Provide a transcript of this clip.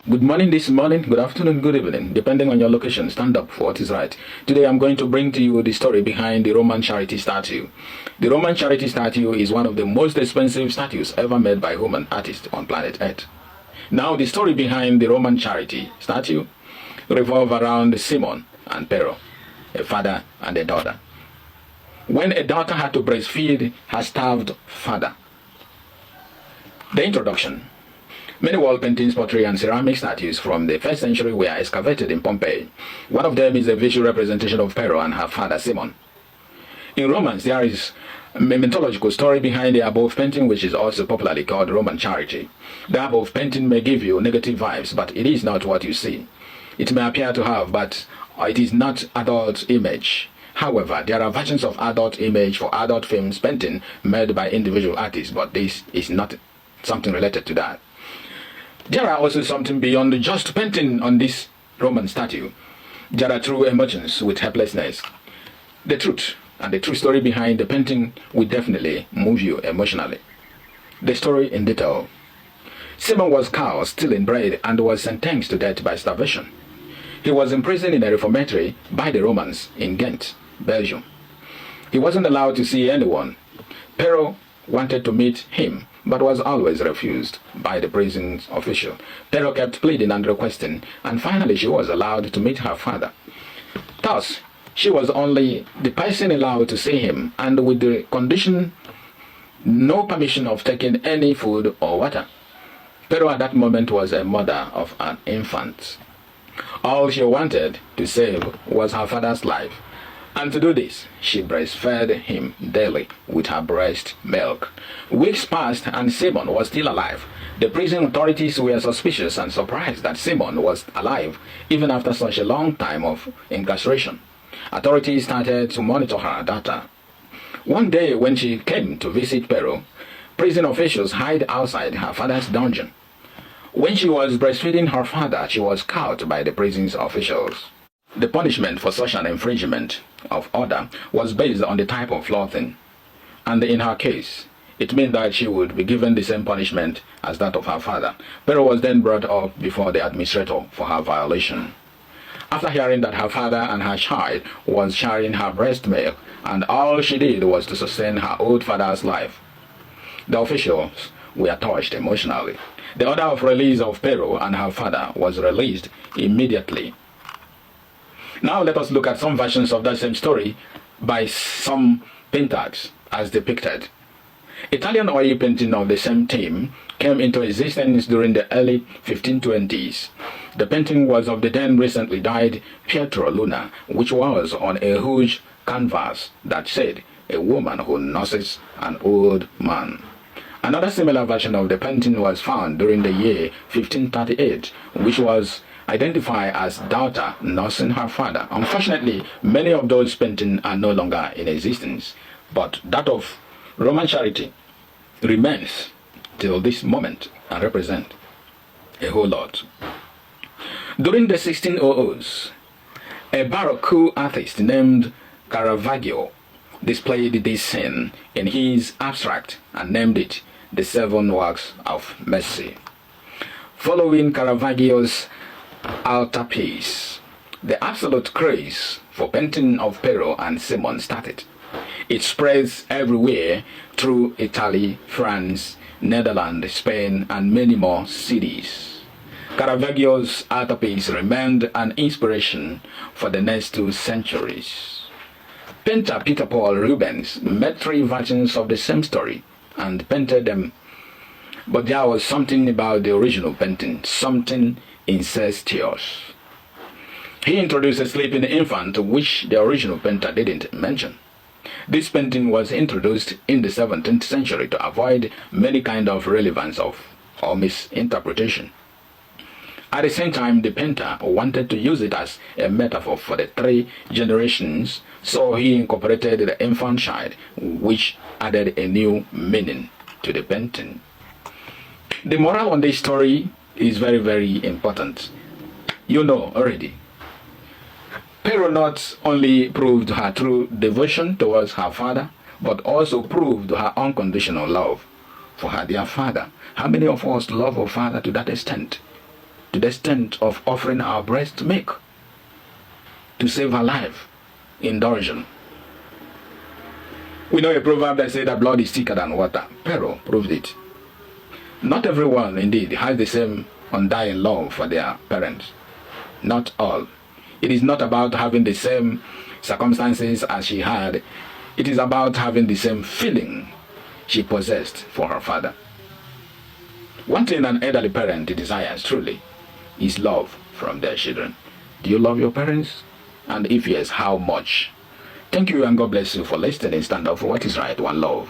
Good morning this morning, good afternoon, good evening, depending on your location. Stand up for what is right. Today I'm going to bring to you the story behind the Roman charity statue. The Roman charity statue is one of the most expensive statues ever made by human artists on planet Earth. Now the story behind the Roman charity statue revolves around CIMON and Pero, a father and a daughter. When a daughter had to breastfeed her starved father. The introduction. Many wall paintings, pottery, and ceramic statues from the 1st century were excavated in Pompeii. One of them is a visual representation of Pero and her father Simon. In Romance, there is a mythological story behind the above painting, which is also popularly called Roman charity. The above painting may give you negative vibes, but it is not what you see. It may appear to have, but it is not adult image. However, there are versions of adult image for adult films painting made by individual artists, but this is not something related to that. There are also something beyond just painting on this Roman statue. There are true emotions with helplessness. The truth and the true story behind the painting will definitely move you emotionally. The story in detail. Simon was caught stealing bread and was sentenced to death by starvation. He was imprisoned in a reformatory by the Romans in Ghent, Belgium. He wasn't allowed to see anyone. Pero wanted to meet him, but was always refused by the prison official. Pero kept pleading and requesting, and finally she was allowed to meet her father. Thus, she was only the person allowed to see him, and with the condition no permission of taking any food or water. Pero at that moment was a mother of an infant. All she wanted to save was her father's life. And to do this, she breastfed him daily with her breast milk. Weeks passed and Simon was still alive. The prison authorities were suspicious and surprised that Simon was alive even after such a long time of incarceration. Authorities started to monitor her data. One day when she came to visit Pero, prison officials hid outside her father's dungeon. When she was breastfeeding her father, she was caught by the prison's officials. The punishment for such an infringement of order was based on the type of clothing, and in her case, it meant that she would be given the same punishment as that of her father. Pero was then brought up before the administrator for her violation. After hearing that her father and her child was sharing her breast milk, and all she did was to sustain her old father's life, the officials were touched emotionally. The order of release of Pero and her father was released immediately. Now let us look at some versions of that same story by some painters as depicted. Italian oil painting of the same theme came into existence during the early 1520s. The painting was of the then recently died Pietro Luna, which was on a huge canvas that said, "A woman who nurses an old man." Another similar version of the painting was found during the year 1538, which was identified as daughter nursing her father. Unfortunately, many of those paintings are no longer in existence, but that of Roman charity remains till this moment and represent a whole lot. During the 1600s, a Baroque artist named Caravaggio displayed this scene in his abstract and named it the Seven Works of Mercy. Following Caravaggio's altarpiece, the absolute craze for painting of Pero and Simon started. It spreads everywhere through Italy, France, Netherlands, Spain, and many more cities. Caravaggio's altarpiece remained an inspiration for the next 2 centuries. Painter Peter Paul Rubens made 3 versions of the same story and painted them, but there was something about the original painting, something incestuous. He introduced a sleeping infant, which the original painter didn't mention. This painting was introduced in the 17th century to avoid many kinds of relevance or misinterpretation. At the same time, the painter wanted to use it as a metaphor for the 3 generations, so he incorporated the infant child, which added a new meaning to the painting. The moral on this story is very, very important. You know already. Pero not only proved her true devotion towards her father, but also proved her unconditional love for her dear father. How many of us love our father to that extent? to the extent of offering our breast milk to save her life in derision. We know a proverb that says that blood is thicker than water. Pero proved it. Not everyone, indeed, has the same undying love for their parents. Not all. It is not about having the same circumstances as she had. It is about having the same feeling she possessed for her father. One thing an elderly parent desires truly is love from their children. Do you love your parents? And if yes, how much? Thank you and God bless you for listening. Stand up for what is right, one love.